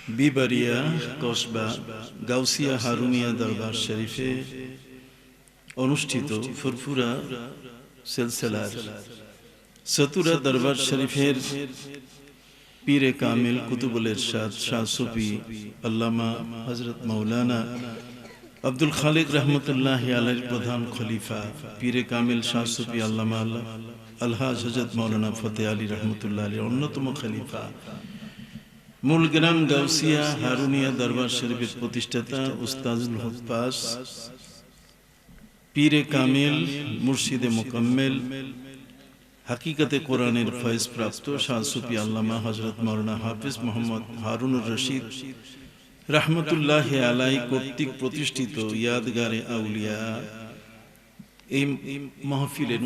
বিবারিয়া কসবা গাউসিয়া হারুনিয়া দরবার শরীফে অনুষ্ঠিত ফুরফুরা সিলসিলার সতুরা দরবার শরীফের পীরে কামিল কুতুবুল ইরশাদ শাহ সুফি আল্লামা হযরত মাওলানা আব্দুল খালিক রহমতুল্লাহি আলাইহির প্রধান খলিফা পীরে কামিল শাহ সুফি আল্লামা আলহাজ হযরত মাওলানা ফতেহ আলী রহমতুল্লাহ আলাইহির অন্যতম খলিফা মূলগ্রাম গাউসিয়া হারুনিয়া দরবার শরীফের প্রতিষ্ঠাতা উস্তাজুল হুফাজ পীরে কামিল মুর্শিদে মুকাম্মেল হাকিকতে কোরআনের ফয়েজ প্রাপ্ত শাহ সুফি আল্লামা হযরত মাওলানা হাফিজ মোহাম্মদ হারুনুর রশিদ রহমতুল্লাহি আলাইহি কর্তৃক প্রতিষ্ঠিত ইয়াদগারে আউলিয়া এই মাহফিলের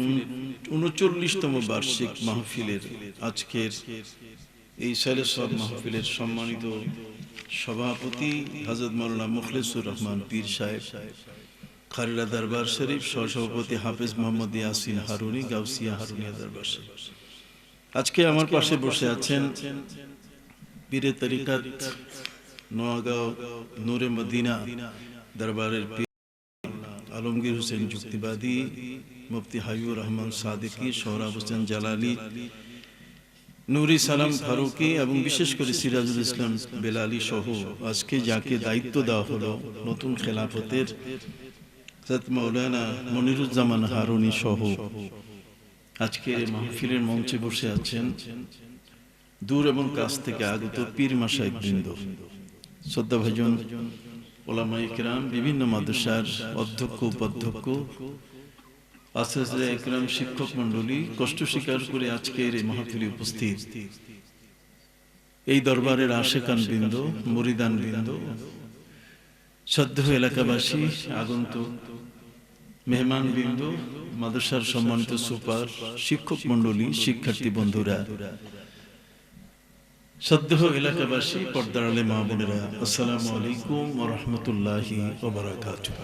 ৩৯তম বার্ষিক মাহফিলের আজকের এই সালেসব মাহফিলের সম্মানিত সভাপতি হযরত মাওলানা মুখলিসুর রহমান পীর সাহেব খারিলা দরবার শরীফ, সহসভাপতি হাফেজ মোহাম্মদ ইয়াসিন হারুনি গাউসিয়া হারুনিয়া দরবার শরীফ। আজকে আমার পাশে বসে আছেন পীরে তরিকত নোয়াগাঁও নূরে মদিনা দরবারের পীর আলমগীর হোসেন যুক্তিবাদী, মুফতি হাবিবুর রহমান সাদিকি, সোহরাব হোসেন জালালি, নুরি সালাম ফারুকি এবং বিশেষ করে সিরাজুল ইসলাম বেলালি সহ আজকে যাকে দায়িত্ব দেওয়া হলো নতুন খেলাফতের হযরত মাওলানা মনিরুজ্জামান হারুনি সহ আজকে মাহফিলের মঞ্চে বসে আছেন দূর এবং কাছ থেকে আগত পীর মাশায়েখ বৃন্দ, শ্রদ্ধাভাজন ওলামায়ে কেরাম, বিভিন্ন মাদ্রাসার অধ্যক্ষ উপাধ্যক্ষ, আসিফে একরাম, শিক্ষক মন্ডলী, কষ্ট স্বীকার করে আজকের এই মাহফিলে উপস্থিত এই দরবারের আশেকান বৃন্দ, মুরিদান বৃন্দ, শ্রদ্ধেয় এলাকাবাসী, আগন্তুক মেহমান বৃন্দ, মাদ্রাসার সম্মানিত সুপার, শিক্ষক মন্ডলী, শিক্ষার্থী বন্ধুরা, শ্রদ্ধেয় এলাকাবাসী, পর্দার আলে মা বোনেরা, আসসালামু আলাইকুম ওয়া রাহমাতুল্লাহি ওয়া বারাকাতুহু।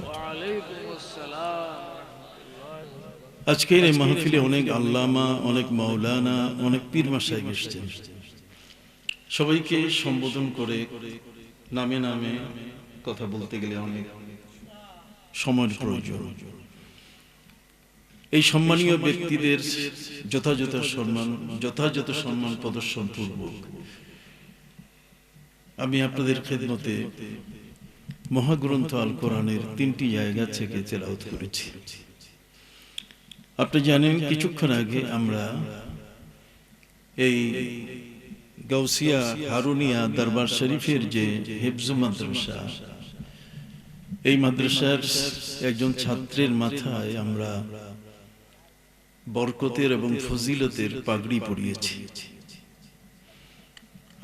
আজকের এই মাহফিলে অনেক আল্লামা, অনেক মাওলানা, অনেক পীর মাশায়েখ এসেছেন। সবাইকে সম্বোধন করে নামে নামে কথা বলতে গেলে অনেক সময়ের প্রয়োজন। এই সম্মানীয় ব্যক্তিদের যথাযথ সম্মান প্রদর্শন পূর্বক আমি আপনাদের খেদমতে মহাগ্রন্থ আল কোরআনের ৩টি জায়গা থেকে তেলাওয়াত করেছি। আপনি জানেন কিছুক্ষণ আগে আমরা এই গাউসিয়া হারুনিয়া দরবার শরীফের যে হিফজ মাদ্রাসা, এই মাদ্রাসার একজন ছাত্রের মাথায় আমরা বরকতের এবং ফজিলতের পাগড়ি পরিয়েছি।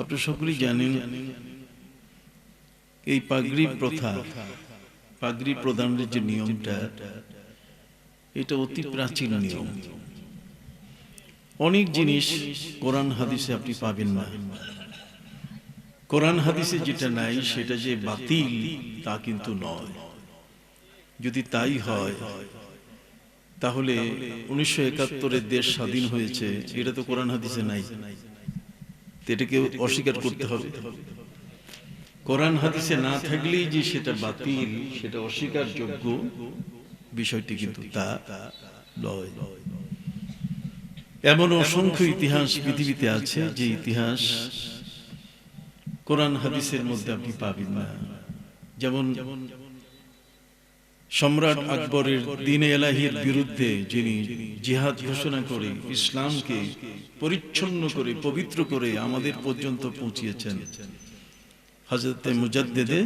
আপনি সকলেই জানেন এই পাগড়ি প্রথা, পাগড়ি প্রদানের যে নিয়মটা, এটা অতি প্রাচীন নিয়ম। অনেক জিনিস কোরআন হাদিসে আপনি পাবেন না। কোরআন হাদিসে যেটা নাই সেটা যে বাতিল তা কিন্তু নয়। যদি তাই হয় তাহলে 1971-এ দেশ স্বাধীন হয়েছে, এটা তো কোরআন হাদিসে নাই, এটাকে অস্বীকার করতে হবে। কোরআন হাদিসে না থাকলেই যে সেটা বাতিল, সেটা অস্বীকারযোগ্য, বিষয়টি কিন্তু তা নয়। এমন অসংখ্য ইতিহাস পৃথিবীতে আছে যে ইতিহাস কোরআন হাদিসের মধ্যে আপনি পাবেন না। যেমন সম্রাট আকবরের দ্বীন এলাহির বিরুদ্ধে যিনি জিহাদ ঘোষণা করে ইসলামকে পরিচ্ছন্ন করে পবিত্র করে আমাদের পর্যন্ত পৌঁছিয়েছেন হযরত মুজাদ্দিদে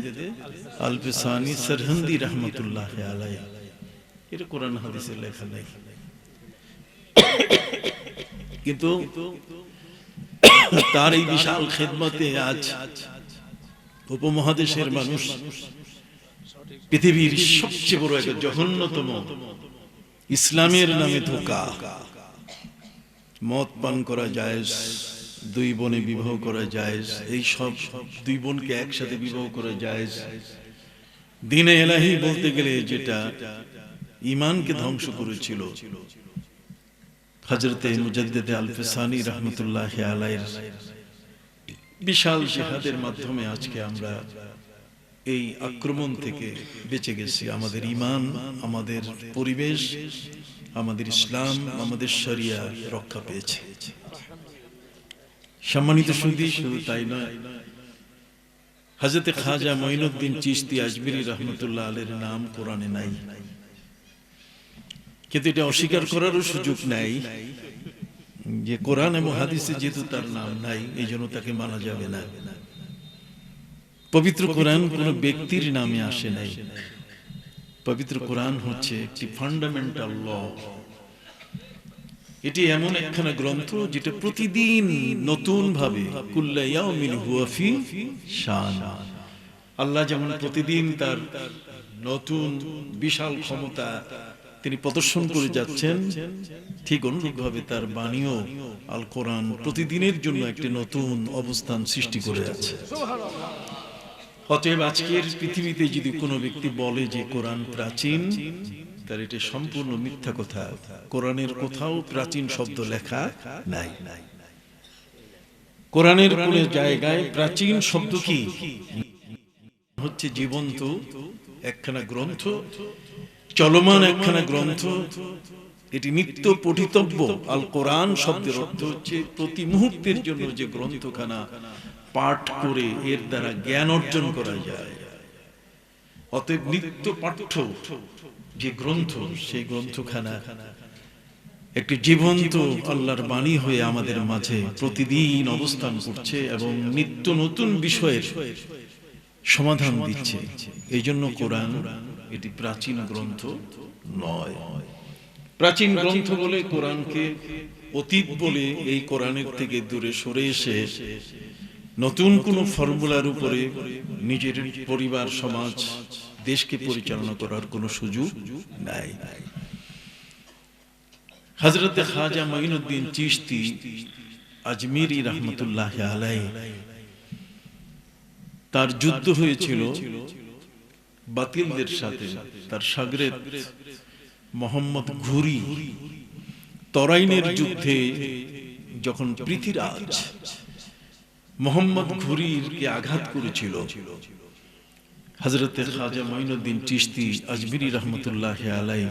আল-ফিসানি সরহন্দি রহমতুল্লাহি আলাইহি। এটা কোরআন হাদিসে লেখা নাই, কিন্তু তার এই বিশাল খেদমতে আজ উপমহাদেশের মানুষ পৃথিবীর সবচেয়ে বড় একটা জঘন্যতম ইসলামের নামে ধোঁকা, মদ পান করা জায়েজ, দুই বোনে বিবাহ করা জায়েজ, এই সব দুই বোনকে একসাথে বিবাহ করা জায়েজ, দ্বীনে এলাহি বলতে গেলে যেটা ঈমানকে ধ্বংস করেছিল হযরতে মুজাদ্দিদে আল-ফিসানি রহমতুল্লাহি আলাইহির বিশাল জিহাদের মাধ্যমে আজকে আমরা এই আক্রমণ থেকে বেঁচে গেছি। আমাদের ঈমান, আমাদের পরিবেশ, আমাদের ইসলাম, আমাদের শরিয়া রক্ষা পেয়েছে। সম্মানিত সুধী, শুধু তাই নয়, হযরত খাজা মঈনুদ্দিন চিশতি আজমিরি রহমতুল্লাহ আলাইহির নাম কোরআনে নাই, কিন্তু এটা অস্বীকার করারও সুযোগ নাই যে কোরআন এবং হাদিসে যেহেতু তার নাম নাই, এই জন্য তাকে মানা যাবে না। পবিত্র কোরআন কোন ব্যক্তির নামে আসে নাই। পবিত্র কোরআন হচ্ছে একটি ফান্ডামেন্টাল ল। এটি এমন একখানা গ্রন্থ যেটা প্রতিদিন নতুন ভাবে কুল্লা ইয়াউমিন হুয়া ফি শান। আল্লাহ যেমন প্রতিদিন তার নতুন বিশাল ক্ষমতা তিনি প্রদর্শন করে যাচ্ছেন, ঠিক অনুরূপভাবে তার বাণীও আল কোরআন প্রতিদিনের জন্য একটি নতুন অবস্থান সৃষ্টি করে যাচ্ছে। অতএব আজকের পৃথিবীতে যদি কোনো ব্যক্তি বলে যে কোরআন প্রাচীন, তার এটা সম্পূর্ণ মিথ্যা কথা। কোরআনের কোথাও প্রাচীন শব্দ লেখা নাই। কোরআনের কোন জায়গায় প্রাচীন শব্দ কি হচ্ছে জীবন্ত একখানা গ্রন্থ, চলমান একখানা গ্রন্থ। এটি নিত্য পঠিতব্য। আল কোরআন শব্দের অর্থ হচ্ছে প্রতি মুহূর্তের জন্য যে গ্রন্থখানা পাঠ করে এর দ্বারা জ্ঞান অর্জন করা যায়। অতএব নিত্য পাঠ্য যে গ্রন্থ, সেই গ্রন্থখানা একটি জীবন্ত আল্লাহর বাণী হয়ে আমাদের মাঝে প্রতিদিন অবস্থান করছে এবং নিত্য নতুন বিষয়ের সমাধান দিচ্ছে। এই জন্য কোরআন এটি প্রাচীন গ্রন্থ নয়। প্রাচীন গ্রন্থ বলে কোরআনকে অতীত বলে এই কোরআনের থেকে দূরে সরে এসে নতুন কোন ফর্মুলার উপরে নিজের পরিবার, সমাজ, দেশকে পরিচালনা করার কোন সুযোগ নাই। হযরত খাজা মঈনুদ্দিন চিশতি আজমিরি রহমতুল্লাহ আলাইহি, তার যুদ্ধ হয়েছিল বাতিলদের সাথে। তার শাগরেদ মোহাম্মদ ঘুরি তরাইনের যুদ্ধে যখন পৃথিরাজ মোহাম্মদ ঘুরিকে আঘাত করেছিল, হযরত খাজা মঈনুদ্দিন চিশতি আজমিরি রহমতুল্লাহ আলাইহি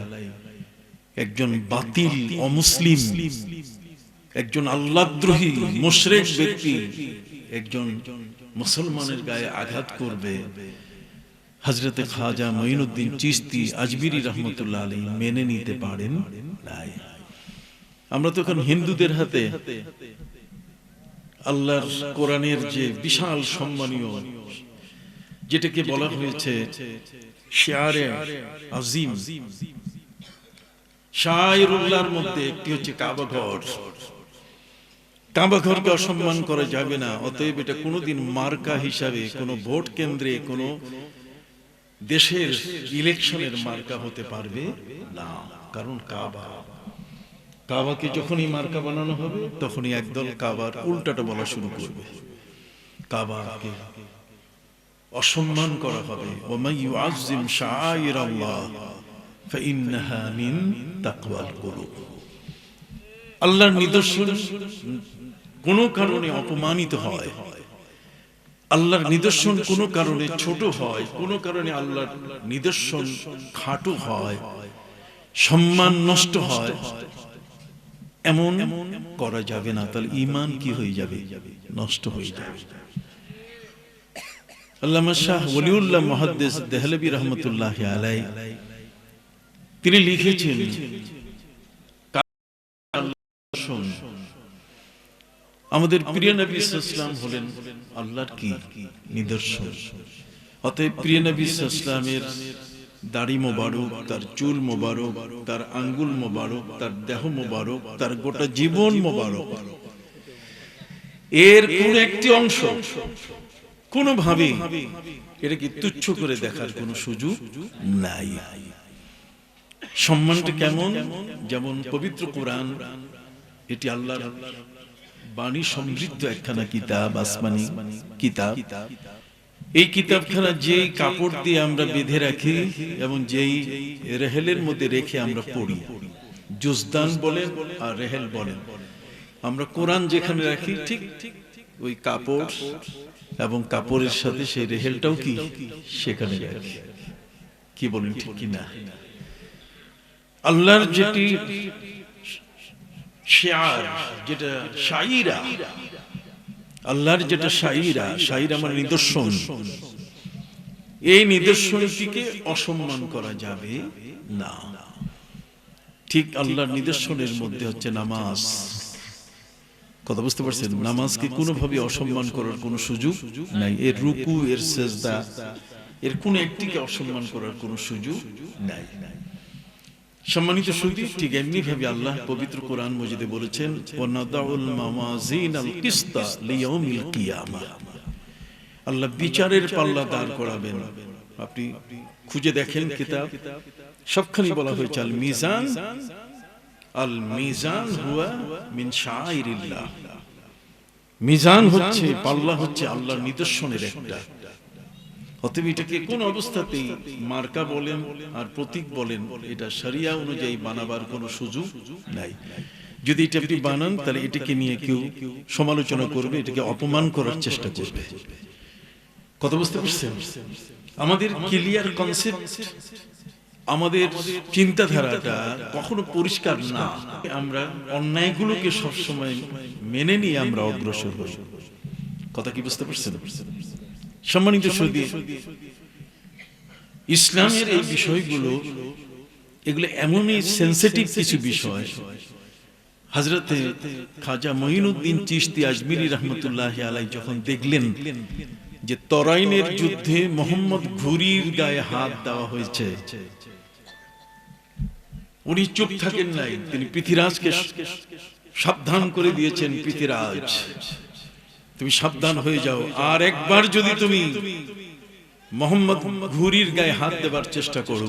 একজন বাতিল, অমুসলিম, একজন আল্লাহদ্রোহী মুশরিক ব্যক্তি একজন মুসলমানের গায়ে আঘাত করবে, হযরত খাজা মঈনুদ্দিন চিশতি আজমিরি রহমতুল্লাহ আলাইহি মেনে নিতে পারেন নাই। আমরা তখন হিন্দুদের হাতে আল্লাহর কোরআনের যে বিশাল সম্মানীয়, যেটাকে বলা হয়েছে শিয়ারে আজিম, শায়রুল্লাহর মধ্যে একটি হচ্ছে কাবা ঘর। কাবা ঘরকে অসম্মান করা যাবে না। অতএব এটা কোনোদিন মার্কা হিসাবে কোনো ভোট কেন্দ্রে, কোনো দেশের ইলেকশনের মার্কা হতে পারবে না। কারণ কাবাকে যখনই মার্কা বানানো হবে, তখনই একদল কাবার উল্টাটা বলা শুরু করবে। কাবাকে অসম্মান করা হবে। ওয়ামান ইউআযযিম শাআইরাল্লাহ ফাইন্নাহা মিন তাকওয়াল কুলুব। আল্লাহর নিদর্শন কোন কারণে অপমানিত হয়, আল্লাহর নিদর্শন কোন কারণে ছোট হয়, কোন কারণে আল্লাহর নিদর্শন খাটো হয়, সম্মান নষ্ট হয়, এমন করা যাবে না। তাহলে ঈমান কি হয়ে যাবে? নষ্ট হয়ে যাবে। আল্লামা শাহ ওলিউল্লাহ মুহাদ্দিস দেহলভী রহমতুল্লাহ আলাইহি তিনি লিখেছেন, আমাদের প্রিয় নবী সাল্লাল্লাহু আলাইহি ওয়াসাল্লাম হলেন আল্লাহর কি নিদর্শন। অতএব প্রিয় নবী সাল্লাল্লাহু আলাইহি ওয়াসাল্লামের দাড়ি মোবারক, তার চুল মোবারক, তার আঙ্গুল মোবারক, তার দেহ মোবারক, তার গোটা জীবন মোবারক, এর কোন একটি অংশ কোনোভাবে এটাকে তুচ্ছ করে দেখার কোন সুযোগ নাই। সম্মানটা কেমন? যেমন পবিত্র কোরআন, এটি আল্লাহর বাণী সমৃদ্ধ একখানা কিতাব, আসমানি কিতাব। এই কিতাবখানা যেই কাপড় দিয়ে আমরা বেঁধে রাখি এবং যেই রেহেলের মধ্যে রেখে আমরা পড়ি, জুজদান বলেন আর রেহেল বলেন, আমরা কোরআন যেখানে রাখি ঠিক ওই কাপড় এবং কাপড়ের সাথে সেই রেহেলটাও কি সেখানে রাখে। কি বলেন ঠিক কিনা? আল্লাহর যেটি শিআর, যেটা শাইরা, আল্লাহর যেটা শাইরা, শাইরা মানে নিদর্শন, এই নিদর্শনটিকে অসম্মান করা যাবে না। ঠিক আল্লাহর নিদর্শনের মধ্যে হচ্ছে নামাজ। কথা বুঝতে পারছেন? নামাজকে কোনোভাবে অসম্মান করার কোনো সুযোগ নাই। এর রুকু, এর সেজদা, এর কোন একটিকে অসম্মান করার কোনো সুযোগ নাই। সম্মানিত সুধী, ঠিক এমনি ভাবে আল্লাহ পবিত্র কোরআন মজিদে বলেছেন, ওয়ানাদাউল মাওয়াজিনাল কিসতা লিয়াউমিল কিয়ামাহ। আল্লাহ বিচারের পাল্লা দাঁড় করাবেন। আপনি খুঁজে দেখেন কিতাব, সবখানি বলা হয়েছে আল মিজান, আল মিজান হুয়া মিন শাআইরিল্লাহ। মিজান হচ্ছে, পাল্লা হচ্ছে আল্লাহর নিদর্শনের একটা। অতএব এটাকে কোন অবস্থাতেই মার্কা বলেন আর প্রতীক বলেন, এটা শরিয়া অনুযায়ী বানাবার কোনো সুযোগ নাই। যদি এটা আপনি বানান, তাহলে এটাকে নিয়ে কেউ সমালোচনা করবে, এটাকে অপমান করার চেষ্টা করবে। কথা বুঝতে পারছেন? আমাদের ক্লিয়ার কনসেপ্ট, আমাদের চিন্তাধারাটা কখনো পরিষ্কার না। আমরা অন্যায়গুলোকে সবসময় মেনে নিয়ে আমরা অগ্রসর হই। কথা কি বুঝতে পারছেন? সম্মানিত সুধী, ইসলামের এই বিষয়গুলো, এগুলো এমনই সেন্সিটিভ কিছু বিষয়। হযরতে খাজা মঈনুদ্দিন চিশতি আজমিরি রহমতুল্লাহ আলাইহি যখন দেখলেন যে তরাইনের যুদ্ধে মোহাম্মদ ঘুরির গায়ে হাত দেওয়া হয়েছে, উনি চুপ থাকেন নাই। তিনি পৃথিরাজকে সাবধান করে দিয়েছেন, পৃথিরাজ তুমি সাবধান হয়ে যাও, আর একবার যদি তুমি মোহাম্মদ ঘুরির গায়ে হাত দেবার চেষ্টা করো,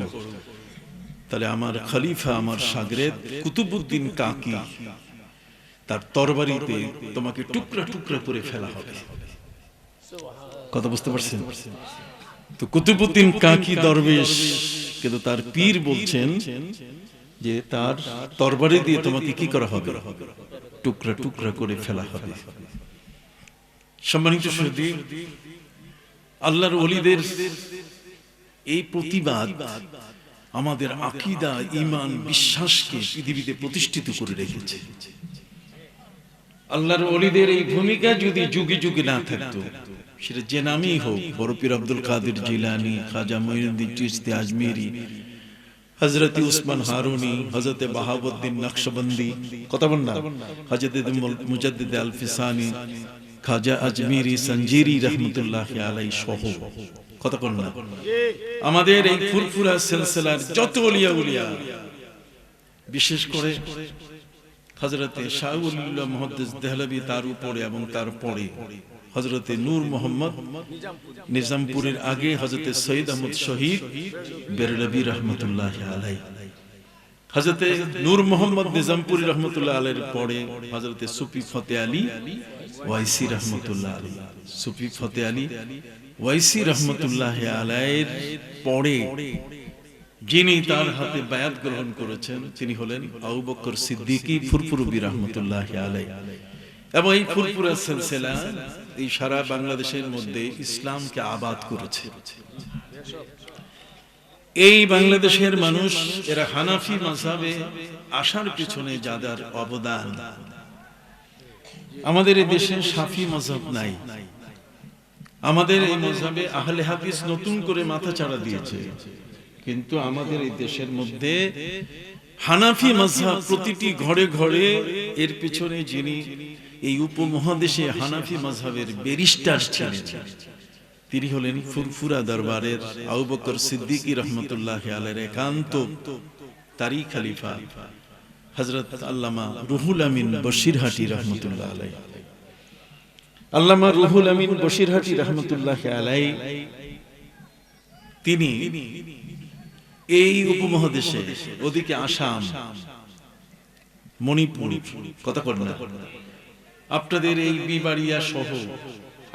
তাহলে আমার খলিফা, আমার শাগরেদ কুতুবউদ্দিন কাকি, তার তরবারিতে তোমাকে টুকরা টুকরা করে ফেলা হবে। কথা বুঝতে পারছেন? তো কুতুবউদ্দিন কাকি দরবেশ, কিন্তু তার পীর বলছেন যে তার তরবারি দিয়ে তোমাকে কি করা হবে? টুকরা টুকরা করে ফেলা হবে। সম্মানিত সুধী, আল্লাহর ওলিদের এই প্রতিবাদ আমাদের আকীদা, ঈমান, বিশ্বাসকে পৃথিবীতে প্রতিষ্ঠিত করে রেখেছে। আল্লাহর ওলিদের এই ভূমিকা যদি যুগে যুগে না থাকতো, সেটা যে নামই হোক, বড় পীর আব্দুল কাদের জিলানী, খাজা মঈনুদ্দিন চিশতি আজমিরি, হযরত উসমান হারুনি, হযরত বাহাউদ্দিন নকশবন্দি, কথা বল না, হযরত মুজাদ্দিদ আল ফিসানি, খাজা আজমিরি সঞ্জিরি রহমতুল্লাহ আলাইহি সহ, কথা বল না, আমাদের এই ফুরফুরা সিলসিলার যত ওলিয়া উলিয়া, বিশেষ করে হযরতে শাহ ওলিউল্লাহ মুহাদ্দিস দেহলভী, তার উপরে এবং তার পরে হযরতে নূর মোহাম্মদ নিজামপুরের আগে হযরতে সৈয়দ আহমদ শহীদ বেরলভী রহমতুল্লাহ আলাইহি, হযরতে নূর মোহাম্মদ নিজামপুরি রহমতুল্লাহ আলাইহির পরে হযরতে সুফি ফতে আলী ওয়াইসি রহমতুল্লাহ আলাইহি, সুফি ফতে আলী ওয়াইসি রহমতুল্লাহ আলাইহির পরে যিনি তার হাতে বায়াত গ্রহণ করেছেন, তিনি হলেন আবু বকর সিদ্দিকী ফুরফুরবী রহমতুল্লাহ আলাইহি। এবং এই ফুরফুরা সিলসিলা এই সারা বাংলাদেশের মধ্যে ইসলামকে আবাদ করেছে। এই বাংলাদেশের মানুষ, এরা হানাফি মাযহাবে আসার পিছনে যাদের অবদান, আমাদের এই দেশে শাফি মাযহাব নাই। আমাদের এই মাযহাবে আহলে হাদিস নতুন করে মাথাচাড়া দিয়েছে, কিন্তু আমাদের এই দেশের মধ্যে হানাফি মাযহাব প্রতিটি ঘরে ঘরে, এর পিছনে যিনি এই উপমহাদেশে হানাফি মাযহাবের ব্যারিস্টার ছিলেন, তিনি হলেন ফুরফুরা দরবারের আবু বকর সিদ্দিকী রহমতুল্লাহ আলাইহির একান্ত তারি খলিফা হযরত আল্লামা রুহুল আমিন বশিরহাটি রহমতুল্লাহ আলাইহি। আল্লামা রুহুল আমিন বশিরহাটি রহমতুল্লাহ আলাইহি তিনি এই উপমহাদেশে, ওদিকে আসাম, মণিপুর, কথা বল না, আপনাদের এই বিবাড়িয়া সহ,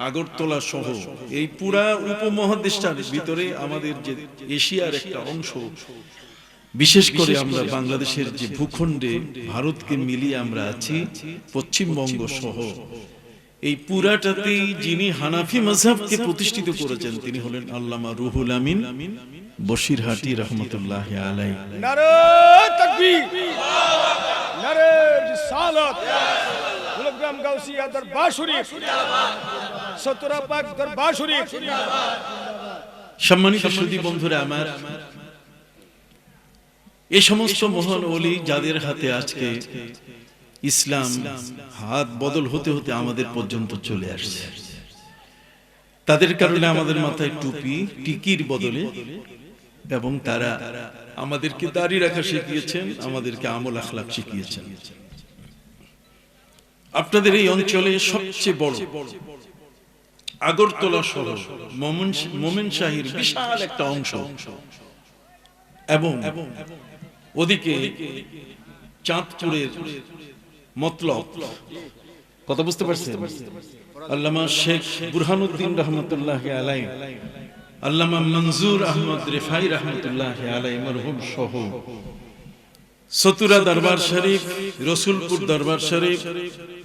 আগরতলা সহ এই পুরা উপমহাদেশটার ভিতরে আমাদের যে এশিয়ার একটা অংশ, বিশেষ করে আমরা বাংলাদেশের যে ভূখণ্ডে ভারতকে মিলিয়ে আমরা আছি, পশ্চিমবঙ্গ সহ এই পুরাটাতেই যিনি হানাফি মাযহাবকে প্রতিষ্ঠিত করেছেন তিনি হলেন আল্লামা রুহুল আমিন বশিরহাটি রাহমাতুল্লাহি আলাইহি। নারে তাকবীর, নারে রিসালাত, গুলগ্রাম গাউসিয়া দরবার শরীফ, সতরা পাক দরবার শরীফ। সম্মানিত সুধী বন্ধুরা আমার, এই সমস্ত মহান ওলি যাদের হাতে আজকে ইসলাম হাত বদল হতে হতে আমাদের পর্যন্ত চলে আসছে, তাদের কারণে আমাদের মাথায় টুপি টিকির বদলে, এবং তারা আমাদেরকে দাড়ি রাখা শিখিয়েছেন, আমাদেরকে আমল আখলাক শিখিয়েছেন। আপনাদের এই অঞ্চলে সবচেয়ে বড় আগরতলা শহর মোমেনশাহীর বিশাল একটা অংশ, এবং ওদিকে চাঁদপুরের মতলব, কথা বুঝতে পারছেন, আল্লামা শেখ বুরহানুদ্দিন রহমতুল্লাহি আলাইহি, আল্লামা মনজুর আহমদ রিফাই রহমতুল্লাহি আলাইহি মরহুম সহ সতুরা দরবার শরীফ, রসুলপুর দরবার শরীফ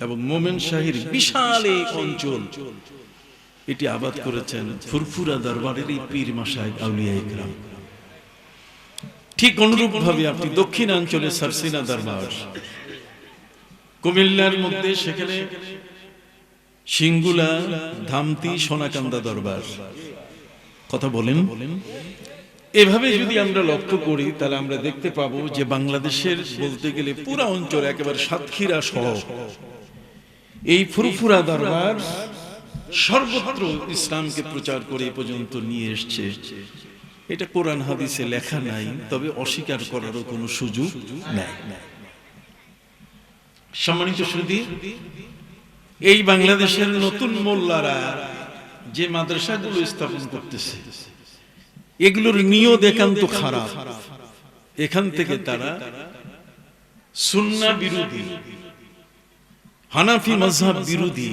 এবং মোমেনশাহীর বিশাল এই অঞ্চল, এটি আবাদ করেছেন ফুরফুরা দরবারের এই পীর মাশায়েখ আউলিয়া ইকরাম। ঠিক অনুরূপ ভাবে আপনি দক্ষিণাঞ্চলে সারসিনা দরবার, কুমিল্লার মধ্যে সেখানে সিঙ্গুলা, ধামতি, সোনাকান্দা দরবার, কথা বলেন। এভাবে যদি আমরা লক্ষ্য করি তাহলে আমরা দেখতে পাবো যে বাংলাদেশের বলতে গেলে পুরো অঞ্চল একেবারে সাতক্ষীরা সহ এই ফুরফুরা দরবার সর্বত্র ইসলামকে প্রচার করে এ পর্যন্ত নিয়ে এসছে। এটা কোরআন হাদিসে লেখা নাই, তবে অস্বীকার করারও কোনো সুযোগ নাই। সম্মানিত সুধী, এই বাংলাদেশের নতুন মোল্লারা যে মাদ্রাসাগুলো স্থাপন করতেছে এগুলোর নিয়ত একান্ত খারাপ। এখান থেকে তারা সুন্নাহ বিরোধী, হানাফি মাযহাব বিরোধী,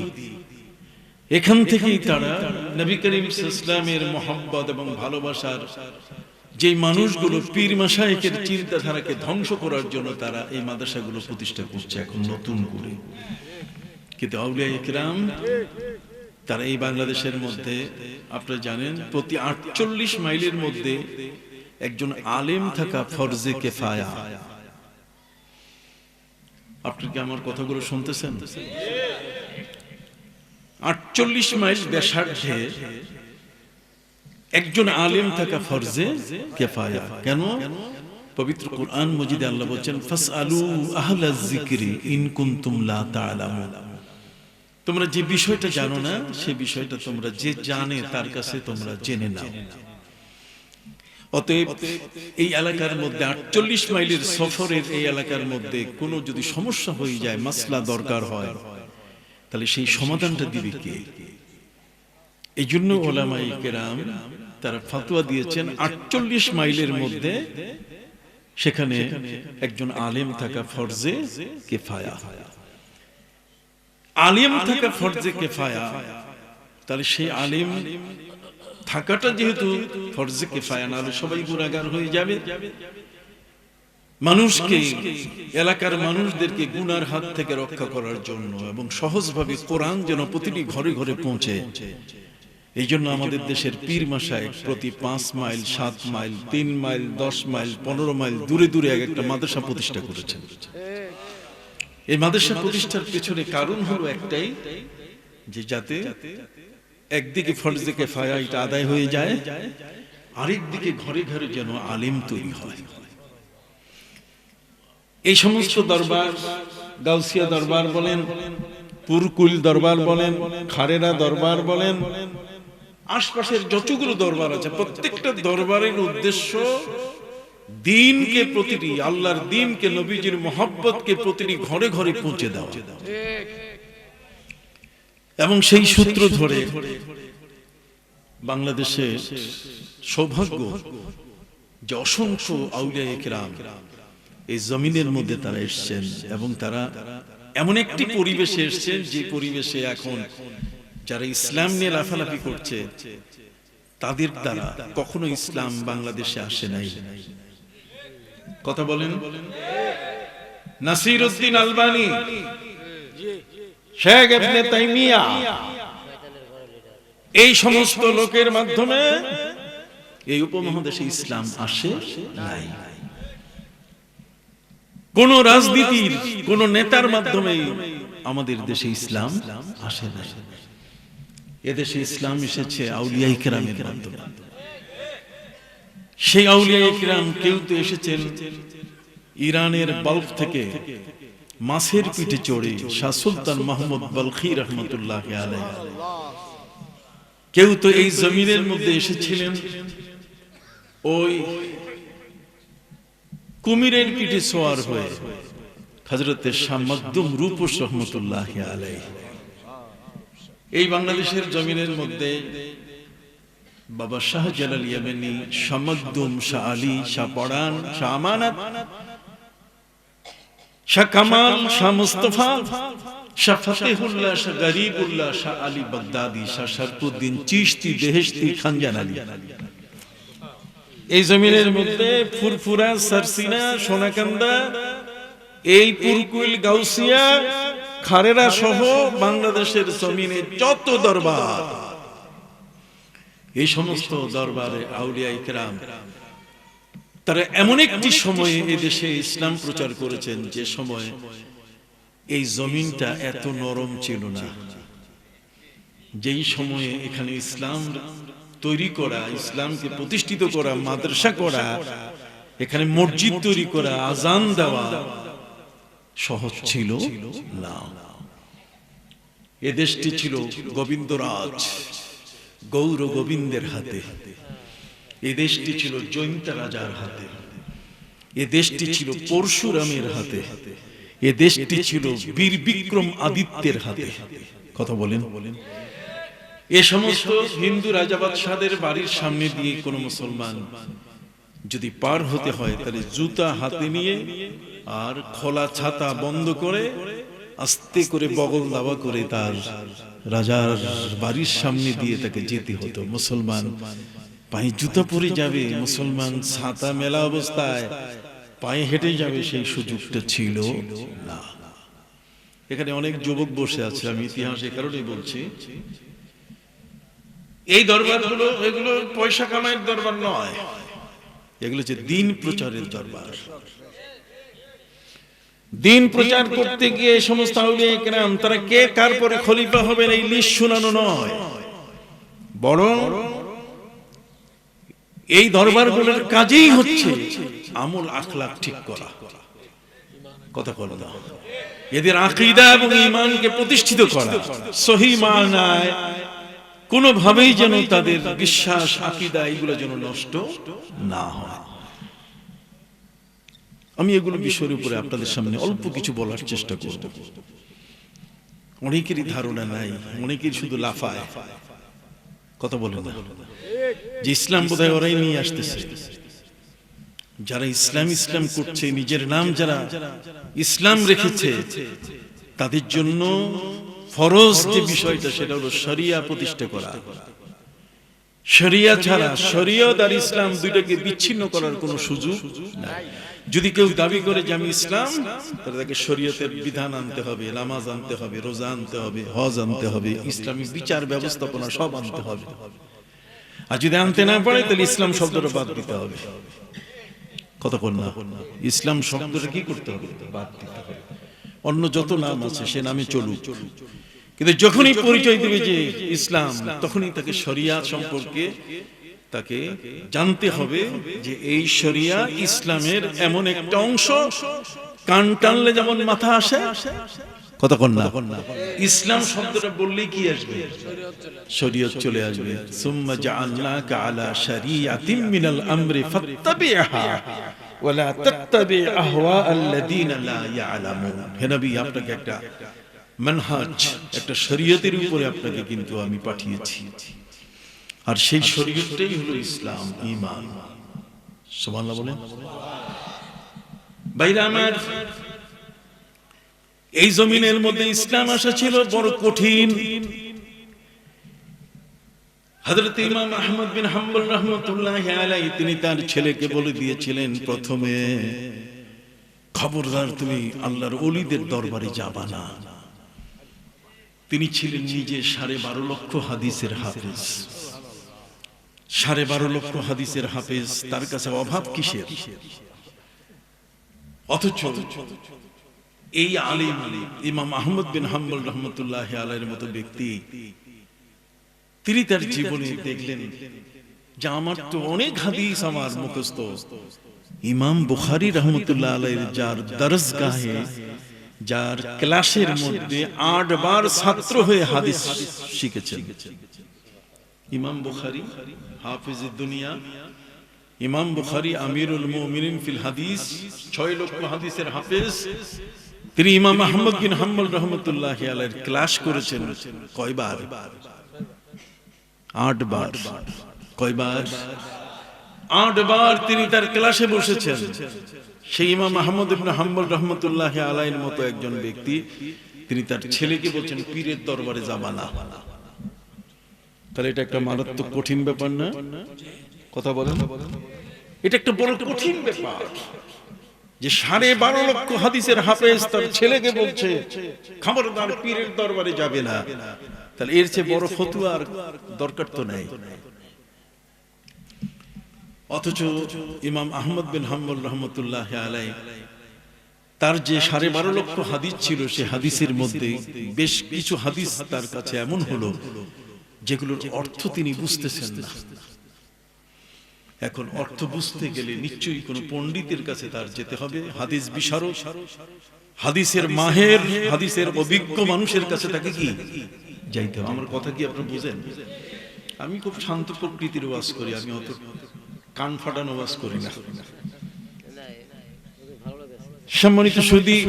এখান থেকেই তারা নবী করিম সাল্লাল্লাহু আলাইহি ওয়াসাল্লামের মহব্বত এবং ভালোবাসার যে মানুষগুলো পীর মাশায়েখের চিন্তাধারাকে ধ্বংস করার জন্য তারা এই মাদ্রাসাগুলো প্রতিষ্ঠা করছে এখন নতুন করে। কিন্তু আউলিয়া ইকরাম তারা এই বাংলাদেশের মধ্যে, আপনারা জানেন, প্রতি 48 মাইলের মধ্যে একজন আলেম থাকা ফরজে কিফায়া। আপনি কি আমার কথাগুলো শুনতেছেন? 48 মাইল ব্যাসার্ধে একজন আলেম থাকা ফরজে কিফায়া। কেন? পবিত্র কোরআন মজিদে আল্লাহ বলেন, ফাসআলু আহলাজ যিকরি ইন কুনতুম লা তা'লামুন। তোমরা যে বিষয়টা জানো না সেই বিষয়টা তোমরা যে জানে তার কাছে তোমরা জেনে নাও। অতএব এই এলাকার মধ্যে 48 মাইলের সফরের এই এলাকার মধ্যে কোনো যদি সমস্যা হয়ে যায়, মাসলা দরকার হয়, তাহলে সেই সমাধানটা দিবে কে? এই জন্য ওলামায়ে কেরাম তারা ফতোয়া দিয়েছেন 48 মাইলের মধ্যে সেখানে একজন আলেম থাকা ফরজে কিফায়া। আলেম থাকা ফরজে কিফায়া, তাহলে সেই আলেম থাকাটা যেহেতু ফরজে কিফায়া, না হলে সবাই গুনাহগার হয়ে যাবে। মানুষকে, এলাকার মানুষদেরকে গুনার হাত থেকে রক্ষা করার জন্য এবং সহজভাবে কোরআন যেন প্রতিটি ঘরে ঘরে পৌঁছে, এই জন্য আমাদের দেশের পীর মাশায়েখ প্রতি 5 mile, 7 mile, 3 mile, 10 mile, 15 mile দূরে দূরে এক একটা মাদ্রাসা প্রতিষ্ঠা করেছেন। এই মাদ্রাসা প্রতিষ্ঠার পেছনে কারণ হলো একটাই, যে যাতে একদিকে ফরজে কিফায়া এটা আদায় হয়ে যায়, আরেকদিকে ঘরে ঘরে যেন আলেম তৈরি হয়। এই সমস্ত দরবার, গাউসিয়া দরবার বলেন, পুরকুল দরবার বলেন, খারেরা দরবার বলেন, আশপাশের যতগুলো দরবার আছে, প্রত্যেকটা দরবারের উদ্দেশ্য দ্বীনকে, প্রতিটি আল্লাহর দ্বীনকে, নবীজির মহব্বতকে প্রতিটি ঘরে ঘরে পৌঁছে দেওয়া। এবং সেই সূত্র ধরে বাংলাদেশে সৌভাগ্য যে অসংখ্য আউলিয়া কেরাম এই জমিনের মধ্যে তারা এসেছেন, এবং তারা এমন একটি পরিবেশে এসেছেন যে পরিবেশে এখন যারা ইসলাম নিয়ে লাফালাফি করছে তাদের দ্বারা কখনো ইসলাম বাংলাদেশে আসে নাই। কথা বলেন। নাসিরউদ্দিন আলবানী শেখ ইবনে তাইমিয়া, এই সমস্ত লোকের মাধ্যমে এই উপমহাদেশে ইসলাম আসে নাই। কোন রাজনীতির কোন নেতার মাধ্যমে আমাদের দেশে ইসলাম আসে নাই। এদেশে ইসলাম এসেছে আউলিয়ায়ে কেরামের মাধ্যমে। সেই আউলিয়ায়ে কেরাম কেউ তো এসেছেন ইরানের বাল্ক থেকে মাছের পিঠে চড়ে, শাহ সুলতান মাহমুদ বলখি রহমতুল্লাহ আলাইহি। কেউ তো এই জমিনের মধ্যে এসেছিলেন ওই কুমিরের পিঠে সোয়ার হয়ে, হযরতে শাহ মখদুম রূপস রহমতুল্লাহ আলাইহি। এই বাংলাদেশের জমিনের মধ্যে বাবা শাহজালাল ইয়ামানি, শাহ মখদুম, শাহ আলী, শাহ পরান, শাহ আমানত, শাহ কামাল, শাহ মুস্তাফা, শাহ ফতেহুল্লাহ, শাহ গরিবুল্লাহ, শাহ আলী বাগদাদি, শাহ শরফুদ্দিন চিশতি, বেহেশতি, খানজান আলী। এই জমিনের মধ্যে ফুরফুরা, সরসিনা, সোনাকান্দা, এই পুরকুইল, গাউসিয়া, খারেরা সহ বাংলাদেশের জমিনে যত দরবার, এই সমস্ত দরবারে আউলিয়ায়ে কেরাম তারা এমন একটি সময়ে এই দেশে ইসলাম প্রচার করেছেন যে সময়ে এই জমিনটা এত নরম ছিল না। যেই সময়ে এখানে ইসলাম তৈরি করা, ইসলামকে প্রতিষ্ঠিত করা, মাদ্রাসা করা, এখানে মসজিদ তৈরি করা, আজান দেওয়া সহজ ছিল না। এ দেশটি ছিল গোবিন্দরাজ, গৌর গোবিন্দের হাতে। এ দেশটি ছিল জৈন্তা রাজার হাতে। এ দেশটি ছিল পরশুরামের হাতে। এ দেশটি ছিল বীর বিক্রম আদিত্যের হাতে। কথা বলেন। এ সমস্ত হিন্দু রাজা বাদশাদের বাড়ির সামনে দিয়ে কোন মুসলমান যদি পার হতে হয় তাহলে জুতা হাতে নিয়ে আর খোলা ছাতা বন্ধ করে আস্তে করে বগল দাবা করে তার রাজার বাড়ির সামনে দিয়ে তাকে যেতে হতো। মুসলমান পায়ে জুতা পরে যাবে, মুসলমান ছাতা মেলা অবস্থায় পায়ে হেঁটে যাবে, সেই সুযোগটা ছিল না। এখানে অনেক যুবক বসে আছে, আমি ইতিহাস এ কারণেই বলছি। এই দরবারগুলো এগুলো পয়সা কামাইয়ের দরবার নয়, এগুলো হচ্ছে দিন প্রচারের দরবার। দিন প্রচার করতে গিয়ে এই সমস্ত আউলিয়া কেরাম তারা কে কার পরে খলিফা হবেন এই লিস্ট শোনানো নয়, বরং এই দরবারগুলোর কাজেই হচ্ছে আমল আখলাক ঠিক করা। কথা বলো না, এদের আকীদা এবং ঈমানকে প্রতিষ্ঠিত করা, সহিহ মানায় কোনোভাবেই যেন তাদের বিশ্বাস আকীদা এগুলো যেন নষ্ট না হয়। আমি এগুলো বিষয়ের উপরে আপনাদের সামনে অল্প কিছু বলার চেষ্টা করব। অনেকেরই ধারণা নাই, অনেকেই শুধু লাফায়, কথা বলে না যে ইসলাম বোধহয় ওরাই নিয়ে আসতেছে। যারা ইসলাম ইসলাম করছে, নিজের নাম যারা ইসলাম রেখেছে, তাদের জন্য ফরজ যে বিষয়টা সেটা হলো শরিয়া প্রতিষ্ঠা করা। শরিয়া ছাড়া শরীয়ত আর ইসলাম দুইটাকে বিচ্ছিন্ন করার কোনো সুযোগ নাই। যদি কেউ দাবি করে যে আমি ইসলাম, তাহলে তাকে শরীয়তের বিধান আনতে হবে, নামাজ আনতে হবে, রোজা আনতে হবে, হজ আনতে হবে, ইসলামী বিচার ব্যবস্থাপনা সব আনতে হবে। আর যদি আনতে না পারে তাহলে ইসলাম শব্দটা বাদ দিতে হবে। কথা বল না, ইসলাম শব্দটা কি করতে হবে? বাদ দিতে হবে। অন্য যত নাম আছে সে নামে চলুক, কিন্তু যখনই পরিচয় দেবে যে ইসলাম, তখনই তাকে শরিয়াত সম্পর্কে তাকে জানতে হবে যে এই শরিয়া ইসলামের এমন একটা অংশ, কান টানলে যেমন মাথা আসে। কথা কন না, ইসলাম শব্দটা বললেই কি আসবে? শরীয়ত চলে আসবে। সুম্মা জাআলনাকা আলা শারিআতিন মিনাল আমরি ফাত্তাবি'হা ওয়া লা তাত্তাবি' আহওয়াআল্লাযীনা লা ইয়ালামুন। হে নবী, আপনাকে একটা মানহাজ, একটা শরীয়তের উপরে আপনাকে কিন্তু আমি পাঠিয়েছি, আর সেই শরীয়তটাই হলো ইসলাম, ঈমান। সুবহানাল্লাহ বলেন। ভাইরা আমার, এই জমিনের মধ্যে ইসলাম আসা ছিল বড় কঠিন। হযরত ইমাম আহমদ বিন হাম্বল রাহমাতুল্লাহি আলাইহি তিনি তার ছেলেকে বলে দিয়েছিলেন, প্রথমে খবরদার তুমি আল্লাহর ওলিদের দরবারে যাবা না। তিনি ছিলেন নিজে 12.5 লক্ষ হাদিসের হাফেজ। 12.5 লক্ষ হাদিসের হাফেজ, তার কাছে অভাব কিসের? অথচ এই আলিম ইমাম আহমদ বিন হাম্বল রহমতুল্লাহি আলাইহির মতো ব্যক্তি, তিনি তার জীবনে দেখলেন যে আমার তো অনেক হাদিস আমার মুখস্থ। ইমাম বুখারী রহমতুল্লাহ আলাইহির যার দরসগাহে, যার ক্লাসের মধ্যে 8 বার ছাত্র হয়ে হাদিস শিখেছেন, ইমাম বুখারী হাফিজুদ দুনিয়া, ইমাম বুখারী আমিরুল মুমিনিন ফিল হাদিস, 6 লক্ষ হাদিসের হাফেজ। তিনি ইমাম আহমদ বিন হাম্বল রহমতুল্লাহি আলাইহির ক্লাস করেছেন কয়বার? 8 বার। কয়বার? 8 বার তিনি তার ক্লাসে বসেছেন। সেই ইমাম আহমদ ইবনে হাম্বল রহমতুল্লাহি আলাইহির মতো একজন ব্যক্তি, তিনি তার ছেলেকে বলছেন পীরের দরবারে যাবা না। তাহলে এটা একটা মারাত্মক কঠিন ব্যাপার না? কথা বলেন, এটা একটা বড় কঠিন ব্যাপার যে 12.5 লক্ষ হাদিসের হাফেজ তার ছেলেকে বলছে খবরদার পীরের দরবারে যাবে না। তাহলে এর চেয়ে বড় ফতোয়ার দরকার তো নাই। অথচ ইমাম আহমদ বিন হাম্বল রহমতুল্লাহি আলাইহি তার যে 12.5 লক্ষ হাদিস ছিল, সে হাদিসের মধ্যে বেশ কিছু হাদিস তার কাছে এমন হলো যেগুলোর অর্থ তিনি বুঝতেছেন না। এখন অর্থ বুঝতে গেলে নিশ্চয়ই কোনো পণ্ডিতের কাছে তার যেতে হবে, হাদিস বিশারদ, হাদিসের মাহের, হাদিসের অভিজ্ঞ মানুষের কাছে তাকে কি যাইতে হবে। আমার কথা কি আপনারা বুঝেন? আমি খুব শান্ত প্রকৃতির ওয়াজ করি, আমি অত কান ফাটানো ওয়াজ করি না। সম্মানিত সুধী,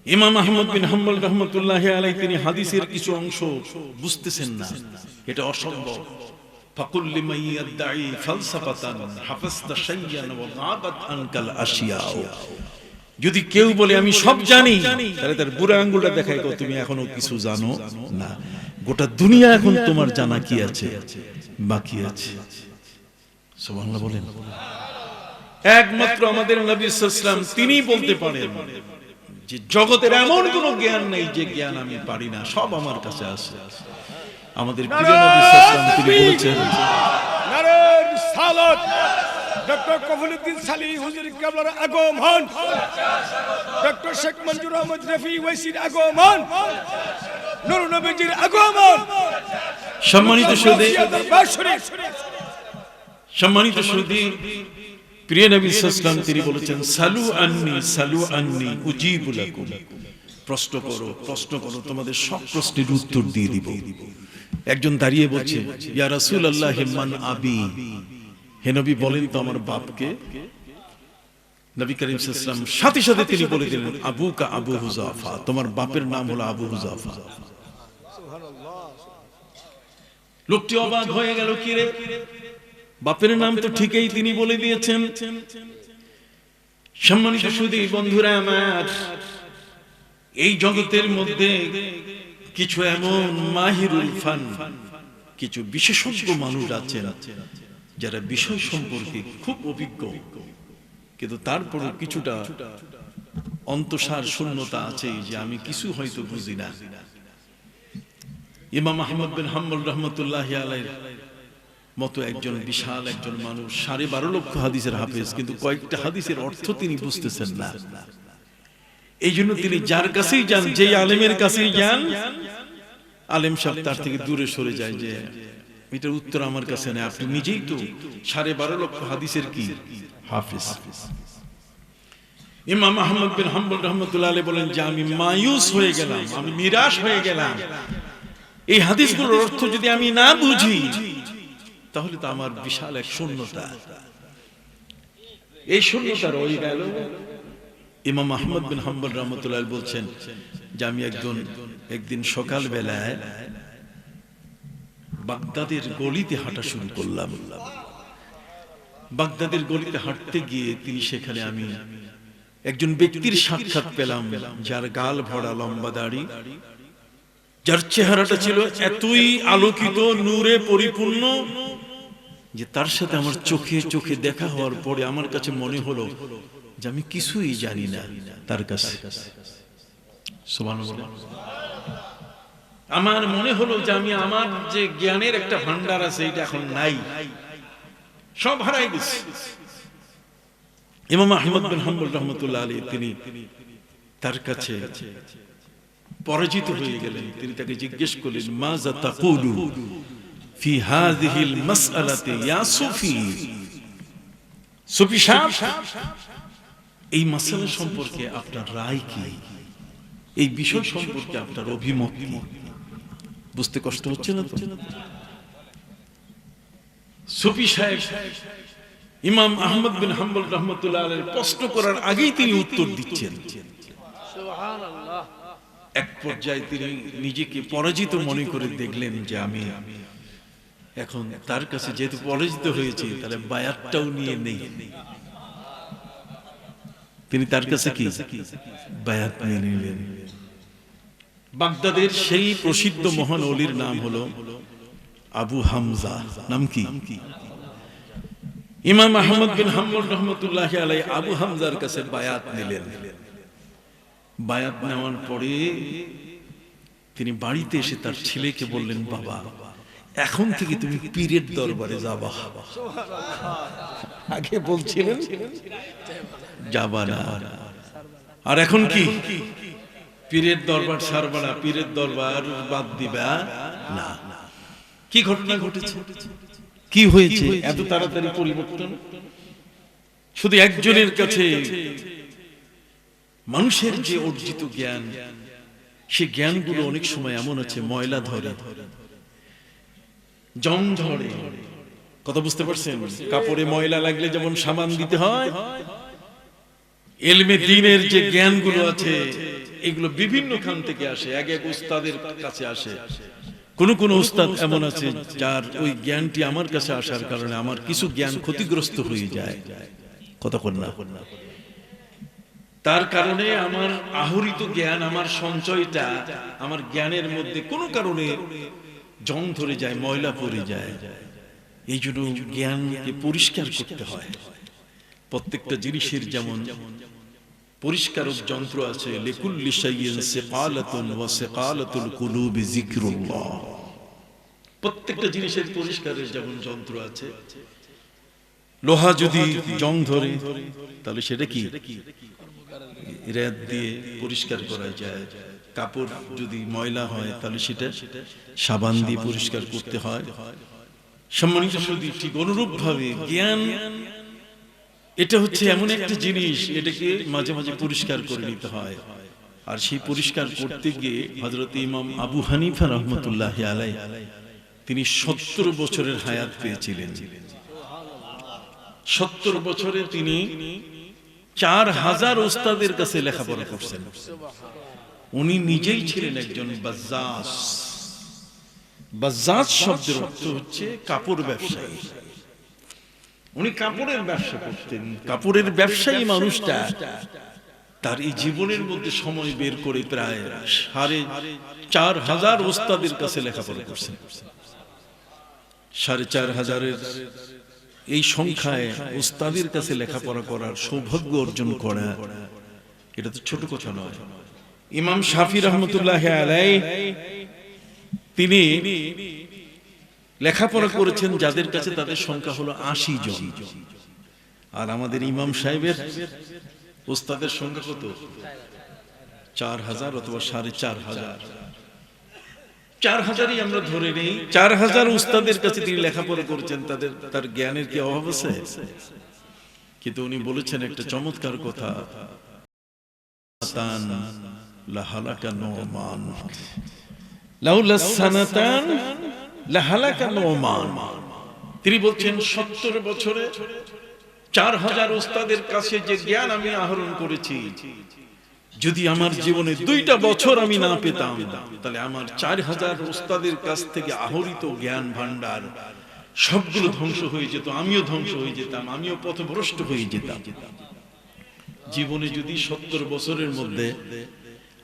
ইমাম আহমদ বিন হাম্বল রহমতুল্লাহি আলাইহি তিনি হাদিসের কিছু অংশ বুঝতেছেন না, এটা অসম্ভব। ফাকুল লিমান ইয়াদঈ ফালসাফাতান হাফাজতা শাইয়ান ওয়া গাবাত আনকাল আশিয়া, যদি কেউ বলে আমি সব জানি, তাহলে তার বুড়া আঙ্গুলটা দেখায় কো তুমি এখনো কিছু জানো না। গোটা দুনিয়া এখন তোমার জানা কি আছে? বাকি আছে। সুবহানাল্লাহ বলেন। একমাত্র আমাদের নবী সাল্লাল্লাহু আলাইহি ওয়াসাল্লাম তিনি বলতে পারেন যে জগতের এমন কোনো জ্ঞান নেই যে জ্ঞান আমি পারি না, সব আমার কাছে আছে। আমাদের প্রিয় নবী সাল্লাল্লাহু আলাইহি ওয়াসাল্লাম তিনি বলেছেন, নারে রিসালাত, ডক্টর কফিলউদ্দিন সালি হুজুর কেবলার আগমন, ডক্টর শেখ মঞ্জুর আহমদ রফি ওয়াইসির আগমন, নূর নবীজির আগমন। সম্মানিত সুধী, সম্মানিত সুধী, প্রিয় নবী সাল্লাল্লাহু আলাইহি ওয়াসাল্লাম তিনি বলেছেন সালু আন্নি উজিবু লাকুম, প্রশ্ন করো, প্রশ্ন করো, তোমাদের সব প্রশ্নের উত্তর দিয়ে দিব। একজন দাঁড়িয়ে বলছে ইয়া রাসূলুল্লাহ মান আবি, হে নবী বলেন তো আমার বাপকে। নবী করিম সাল্লাল্লাহু আলাইহি ওয়াসাল্লাম সাথে সাথে তিনি বলে দিলেন আবুকা আবু হুযাফা, তোমার বাপের নাম হলো আবু হুযাফা। লোকটি অবাক হয়ে গেল, কি রে, বাপের নাম তো ঠিকই তিনি বলে দিয়েছেন। সম্মানিত সুধী বন্ধুরা আমার, এই জগতের মধ্যে কিছু এমন মাহিরুল ফান, কিছু বিশেষজ্ঞ মানুষ আছেন যারা বিষয় সম্পর্কে খুব অভিজ্ঞ, কিন্তু তারপরও কিছুটা অন্তঃসার শূন্যতা আছে যে আমি কিছু হয়তো বুঝি না। ইমাম আহমদ বিন হাম্বল রহমতুল্লাহি আলাইহির মতো একজন বিশাল একজন মানুষ, 12.5 লক্ষ হাদিসের হাফেজ, কিন্তু কয়েকটা হাদিসের অর্থ তিনি বুঝতেছেন না। এই জন্য তিনি যার কাছেই যান, যেই আলেমের কাছেই যান, আলেম সাহেব তার থেকে দূরে সরে যায় যে এটার উত্তর আমার কাছে নেই, আপনি নিজেই তো 12.5 লক্ষ হাদিসের কি হাফেজ। ইমাম আহমদ বিন হাম্বল রহমতুল্লাহ আলাইহি বলেন যে আমি মায়ুস হয়ে গেলাম, আমি নিরাশ হয়ে গেলাম। এই হাদিসগুলোর অর্থ যদি আমি না বুঝি তাহলে তো আমার বিশাল এক শূন্যতা, এই শূন্যতা রয়ে গেল। ইমাম আহমদ বিন হাম্বল রহমতুল্লাহ বলছেন যে আমি একদিন সকাল বেলায় বাগদাদের গলিতে হাঁটা শুরু করলাম। বাগদাদের গলিতে হাঁটতে গিয়ে তিনি সেখানে আমি একজন ব্যক্তির সাক্ষাৎ পেলাম যার গাল ভরা লম্বা দাড়ি, যার চেহারাটা ছিল এতই আলোকিত নূরে পরিপূর্ণ যে তার সাথে আমার চোখে চোখে দেখা হওয়ার পরে আমার কাছে মনে হলো যে আমি কিছুই জানি না তার কাছে। সুবহানাল্লাহ। আমার মনে হলো যে আমি আমার যে জ্ঞানের একটা ভান্ডার আছে এটা এখন নাই, সব হারাই গেছে। ইমাম আহমদ বিন হাম্বল রাহমাতুল্লাহ আলাইহি তিনি তার কাছে পরাজিত হয়ে গেলেন। তিনি তাকে জিজ্ঞেস করলেন, মাযা তাকুলু ফি হাযিহিল মাসআলাতি ইয়া সুফি? সুফি সাহেব, এই মাসআলা সম্পর্কে আপনার রায় কি? এই বিষয় সম্পর্কে আপনার অভিমত কি? বুঝতে কষ্ট হচ্ছে না তো? সুফি সাহেব ইমাম আহমদ বিন হাম্বল রাহমাতুল্লাহ আলাইহির প্রশ্ন করার আগেই তিনি উত্তর দিচ্ছেন। সুবহানাল্লাহ। এক পর্যায়ে তিনি নিজেকে পরাজিত মনে করে দেখলেন যে আমি এখন তার কাছে যেহেতু পরাজিত হয়েছি তাহলে বায়াতটাও নিয়ে নেই। তিনি তার কাছে কি বায়াত নিয়ে নিলেন। বাগদাদের সেই প্রসিদ্ধ মহান ওলির নাম হলো আবু হামজা। নাম কি? ইমাম আহমদ বিন হাম্বল রাহমাতুল্লাহি আলাইহি আবু হামজার কাছে বায়াত নিলেন। বায়াত নেওয়ার পরে তিনি বাড়িতে এসে তার ছেলেকে বললেন, বাবা এখন থেকে তুমি পীরের দরবারে যাবা। আগে বলছিলেন যাবা না, আর এখন কি পীরের দরবার ছাড়বা না, পীরের দরবার বাদ দিবা না। কি ঘটনা ঘটেছে, কি হয়েছে এত তাড়াতাড়ি পরিবর্তন? শুধু একজনের কাছে মানুষের যে অর্জিত জ্ঞান, সে জ্ঞানগুলো অনেক সময় এমন আছে ময়লা ধরে, জং ধরে। কথা বুঝতে পারছেন? কাপড়ে ময়লা লাগলে যেমন সাবান দিতে হয়, ইলমে দ্বীনের যে জ্ঞানগুলো আছে এগুলো বিভিন্ন খান থেকে আসে, এক এক উস্তাদের কাছে আসে। কোন কোন উস্তাদ এমন আছে যার ওই জ্ঞানটি আমার কাছে আসার কারণে আমার কিছু জ্ঞান ক্ষতিগ্রস্ত হয়ে যায়। কথা বল না, তার কারণে আমার আহরিত জ্ঞান, আমার সঞ্চয়টা, আমার জ্ঞানের মধ্যে কোনো কারণে জং ধরে যায়, ময়লা পড়ে যায়। এই জন্য জ্ঞানকে পরিষ্কার করতে হয়। প্রত্যেকটা জিনিসের যেমন পরিষ্কারক যন্ত্র আছে, লিকুল্লি শাইইন সিকালাতুন ওয়া সিকালাতুল কুলুবি যিকরুল্লাহ। প্রত্যেকটা জিনিসের পরিষ্কারের যেমন যন্ত্র আছে। লোহা যদি জং ধরে তাহলে সেটা কি রেত দিয়ে পরিষ্কার করা যায়। কাপড় যদি ময়লা হয় তাহলে সেটা সাবান দিয়ে পরিষ্কার করতে হয়। সম্মানিত সুধী, ঠিক অনুরূপ ভাবে জ্ঞান এটা হচ্ছে এমন একটা জিনিস, এটাকে মাঝে মাঝে পরিষ্কার করে নিতে হয়। আর সেই পরিষ্কার করতে গিয়ে হযরত ইমাম আবু হানিফা রাহমাতুল্লাহি আলাইহি তিনি 70 বছরের হায়াত পেয়েছিলেন। 70 বছরে তিনি 4000 ওস্তাদের কাছে লেখাপড়া করছেন। উনি নিজেই ছিলেন একজন বাজ্জাজ। বাজ্জাজ শব্দের অর্থ হচ্ছে কাপড় ব্যবসায়ী। উনি কাপড়ের ব্যবসা করতেন। কাপড়ের ব্যবসায়ী মানুষটা তার এই জীবনের মধ্যে সময় বের করে প্রায় 4500 ওস্তাদের কাছে লেখাপড়া করছেন। 4500 এই সংখ্যায় ওস্তাদের কাছে লেখাপড়া করার সৌভাগ্য অর্জন করা এটা তো ছোট কথা নয়। ইমাম শাফি রাহমাতুল্লাহি আলাইহি তিনি লেখাপড়া করেছেন যাদের কাছে, তাদের সংখ্যা হলো 80 জন। আর আমাদের ইমাম সাহেবের ওস্তাদের সংখ্যা কত? 4000 অথবা 4500। 4000ই আমরা ধরে নেই। 4000 ওস্তাদের কাছে তিনি লেখাপড়া করেছেন। তার জ্ঞানের কি অভাব আছে? কিন্তু উনি বলেছেন একটা চমৎকার কথা, সানাতান লাহালাকা নুমান, লাউলা সানাতান লাহালাকা নুমান। তিনি বলছেন 70 বছরে 4000 ওস্তাদের কাছে যে জ্ঞান আমি আহরণ করেছি, যদি আমার জীবনে 2টা বছর আমি না পেতাম তাহলে আমার 4000 ওস্তাদের কাছ থেকে আহরিত জ্ঞান ভান্ডার সবগুলো ধ্বংস হয়ে যেত, আমিও ধ্বংস হয়ে যেতাম, আমিও পথভ্রষ্ট হয়ে যেতাম। জীবনে যদি 70 বছরের মধ্যে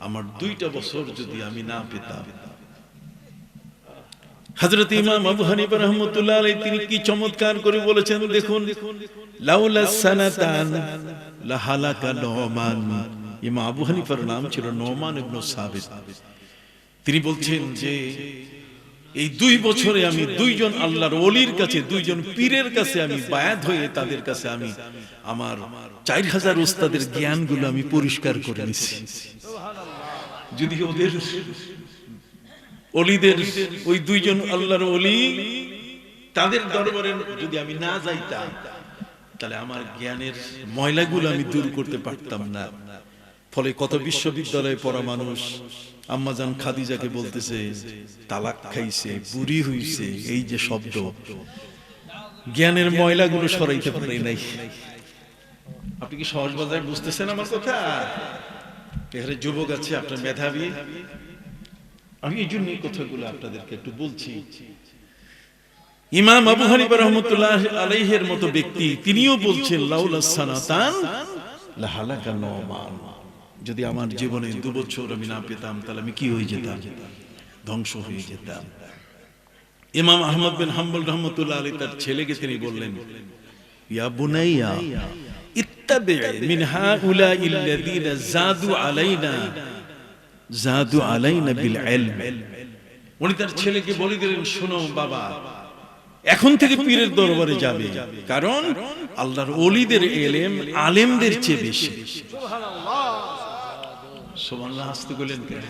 আমার 2টা বছর যদি আমি না পেতাম। হযরত ইমাম আবু হানিফা রাহমাতুল্লাহ আলাইহি তিনি কি চমৎকার করে বলেছেন দেখুন, লাউলা সানাতান লাহালাকা নুমান। ইমাম আবু হানিফার নাম ছিল নোমান ইবনে সাবিত। তিনি বলছেন যে এই 2 বছরে আমি 2 জন আল্লাহর ওলির কাছে, 2 জন পীরের কাছে আমি বায়াত হয়ে তাদের কাছে আমি আমার 4000 উস্তাদের জ্ঞানগুলো আমি পরিষ্কার করে নিয়েছি। যদি ওদের ওলিদের ওই 2 জন আল্লাহর ওলি তাদের দরবারে যদি আমি না যাইতাম, তাহলে আমার জ্ঞানের ময়লাগুলো আমি দূর করতে পারতাম না। ফলে কত বিশ্ববিদ্যালয়ে পড়া মানুষ আম্মাজান খাদিজাকে বলতেছে তালাক খাইছে, বুড়ি হইছে, এই যে শব্দ, জ্ঞানের ময়লাগুলো সরাইতে পারে নাই। আপনি কি সহজ ভাষায় বুঝতেছেন আমার কথা? এখানে যুবক আছে, আপনার মেধাবী, আমি এই জন্য এই কথাগুলো আপনাদেরকে একটু বলছি। ইমাম আবু হানিফা রাহমাতুল্লাহ আলাইহির মতো ব্যক্তি তিনিও বলছেন লাউলা সানাতান লাহালাকা নওমান, যদি আমার জীবনে 2 বছর আমি না পেতাম তাহলে আমি কি হয়ে যেতাম? ধ্বংস হয়ে যেতাম। ইমাম আহমদ বিন হাম্বল রাহমাতুল্লাহ আলাইহি তার ছেলেকে তিনি বললেন, ইয়া বুনাইয়া ইত্তাবি মিন হাউলাইল লাযিনা জাদু আলাইনা বিল ইলম। উনি তার ছেলেকে বলে দিলেন, শোনো বাবা, এখন থেকে পীরের দরবারে যাবে, কারণ আল্লাহর ওলিদের ইলম আলেমদের চেয়ে বেশি। সুবহানাল্লাহ, সুবহানাল্লাহ আসতে বলেন কেন?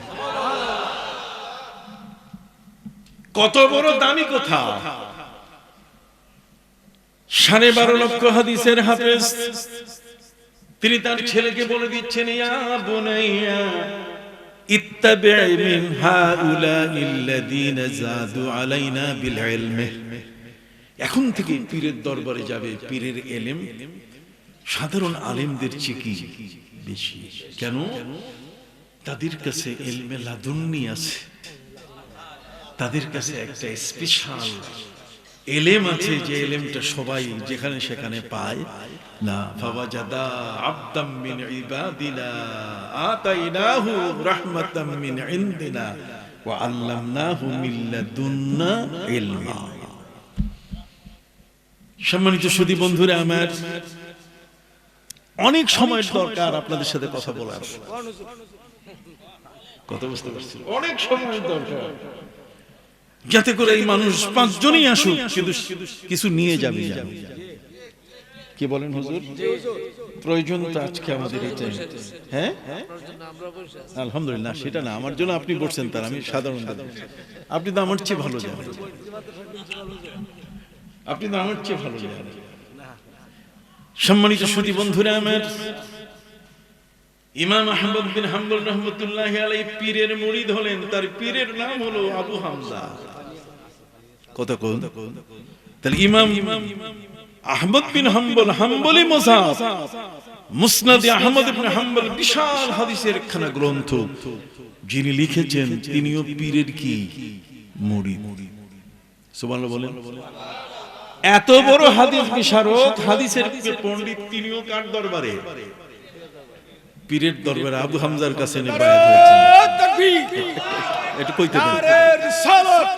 কত বড় দামি কথা! 12.5 লক্ষ হাদিসের হাফেজ তিনি তার ছেলেকে বলে দিচ্ছেন, ইয়া বুনাইয়া ইত্তাবি মিন হাউলাইল লাযিনা জাদু আলাইনা বিল ইলম। এখন থেকে পীরের দরবারে যাবে, পীরের ইলম সাধারণ আলেমদের চেয়ে কি বেশি। কেন? তাদের কাছে ইলমে লাদুন্নি আছে, তাদের কাছে একটা স্পেশাল ইলম আছে, যে ইলমটা সবাই যেখানে সেখানে পায় না। ফাওয়াজাদা আবদাম মিন ইবাদিনা আতাইনাহু রাহমাতাম মিন ইনদিনা ওয়া আল্লামনাহু মিন লাদুন্না ইলমা। সম্মানিত সুধী বন্ধুরা আমার, অনেক সময়ের দরকার আপনাদের সাথে কথা বলার, কথা বুঝতে পারছেন? অনেক সময়ের দরকার, যাতে করে এই মানুষ 5 জনই আসুক, কিন্তু কিছু নিয়ে যাবে। কি বলেন হুজুর? প্রয়োজন তো আজকে আমাদের এটাই। হ্যাঁ, আলহামদুলিল্লাহ, সেটা না আমার জন্য আপনি বলছেন, তার আমি সাধারণ, আপনি তো আমার চেয়ে ভালো জানেন, আপনি তো আমার চেয়ে ভালো জানেন। সম্মানিত সুধী বন্ধুরা আমার, ইমাম আহমদ বিন হাম্বল রাহমাতুল্লাহি আলাইহি পীরের মুরিদ হলেন, তার পীরের নাম হলো আবু হামজা। কত কোন? তাহলে ইমাম আহমদ বিন হাম্বল, হাম্বলি মাযহাব, মুসনাদ আহমদ ইবনে হাম্বল, বিশাল হাদিসের একখানা গ্রন্থ যিনি লিখেছেন, তিনিও পীরের কি মুরিদ। সুবহানাল্লাহ বলেন। এত বড় হাদিস বিশারদ, হাদিসের পণ্ডিত, তিনিও কার দরবারে? পীরের দরবারে আবু হামজার কাছে বায়াত হয়েছেন। একটু কইতে দেন,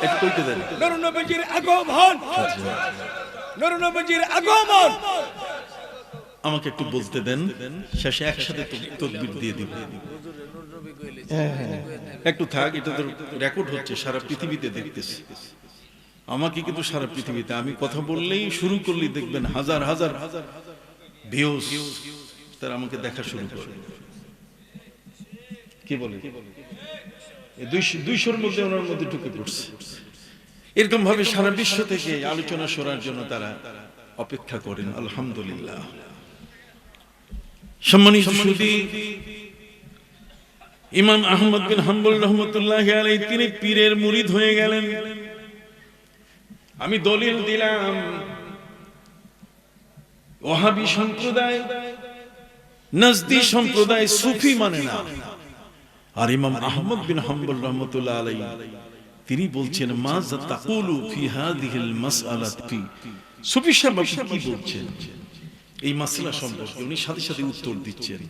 একটু কইতে দেন। নবীজির আগমন, নবীজির আগমন, আমাকে একটু বলতে দেন, শেষে একসাথে তাকবীর দিয়ে দিব। একটু থাক, এটা তো রেকর্ড হচ্ছে, সারা পৃথিবীতে দেখতেছে আমাকে, কিন্তু সারা পৃথিবীতে আমি কথা বললেই, শুরু করলেই দেখবেন হাজার হাজার ভিউজ তারা আমাকে দেখা শুরু করে। কি বলে? 200-র মধ্যে ওনার মধ্যে ঢুকে পড়ছে। এরকম ভাবে সারা বিশ্ব থেকে আলোচনা শোনার জন্য তারা অপেক্ষা করেন। আলহামদুলিল্লাহ। সম্মানিত সুধী, ইমাম আহমদ বিন হাম্বল রাহমাতুল্লাহি আলাইহি তিনি পীরের মুরিদ হয়ে গেলেন। আমি দলিল দিলাম, ওয়াহাবী সম্প্রদায়, নাজদি সম্প্রদায় সুফি মানে না। আর ইমাম আহমদ বিন হাম্বল রাহমাতুল্লাহ আলাইহি তিনি বলছেন, মাযা তাকুলু ফি হাযিহিল মাসআলাতি। সুফি সাহেব কি বলছেন এই মাসলা সম্পর্কে? উনি সাথে সাথে উত্তর দিচ্ছেন।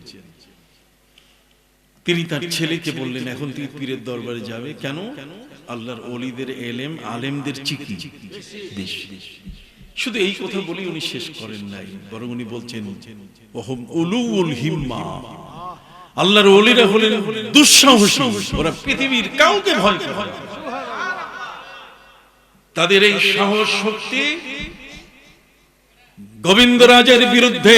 তিনি তার ছেলেকে বললেন, এখন তুই পীরের দরবারে যাবে। কেন? আল্লাহর ওলিদের ইলম আলেমদের চিকি বেশি। শুধু এই কথা বলি উনি শেষ করেন নাই, বরং উনি বলছেন, ওহুম উলুউল হিম্মা, আল্লাহর ওলিরা হলেন দুঃসাহসী, ওরা পৃথিবীর কাউকে ভয় করে না। তাদের এই সাহস শক্তি গোবিন্দরাজের বিরুদ্ধে